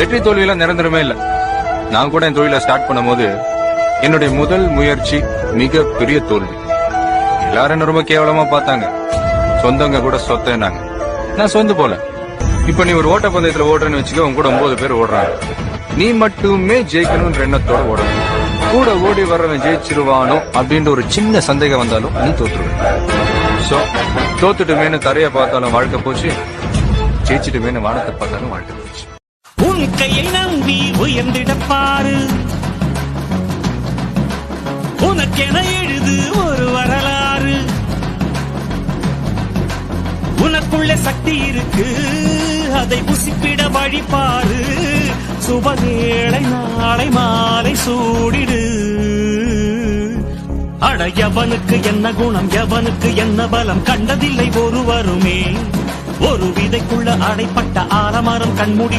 வெற்றி தோல்வியெல்லாம் நிரந்தரமே இல்ல. நான் கூட என் தொழிலை ஸ்டார்ட் பண்ணும்போது என்னுடைய முதல் முயற்சி மிக பெரிய தோல்வி. எல்லாரும் என்ன ரொம்ப கேவலமா பார்த்தாங்க. சொந்தங்க கூட சொத்தனாங்க. நான் சொந்து போல. இப்ப நீ ஒரு ஓட்டப்பந்தயத்துல ஓடுறேன்னு வச்சுக்க, உன் கூட 9 பேர் ஓடுறாங்க. நீ மட்டுமே ஜெயிக்கணும்ன்ற எண்ணத்தோட ஓடணும். கூட ஓடி வர்றவன் ஜெயிச்சிருவானோ அப்படின்ற ஒரு சின்ன சந்தேகம் வந்தாலும் நீ தோத்துருவேன். சோ தோத்துட்டுமேனு தரைய பார்த்தாலும் வாழ்க்கை போச்சு, ஜெயிச்சுட்டுமேனு வானத்தை பார்த்தாலும் வாழ்க்கை போச்சு. உன் கையை நம்பி உயர்ந்திட பாரு, உனக்கென எழுது ஒரு வரலாறு. உனக்குள்ள சக்தி இருக்கு, அதை புசிப்பிட வழிபாரு. சுபவேளை நாளை மாலை சூடிடு. அட எவனுக்கு என்ன குணம், எவனுக்கு என்ன பலம் கண்டதில்லை ஒருவருமே. ஒரு விதைக்குள்ள அடைப்பட்ட ஆலமரம் கண்மூடி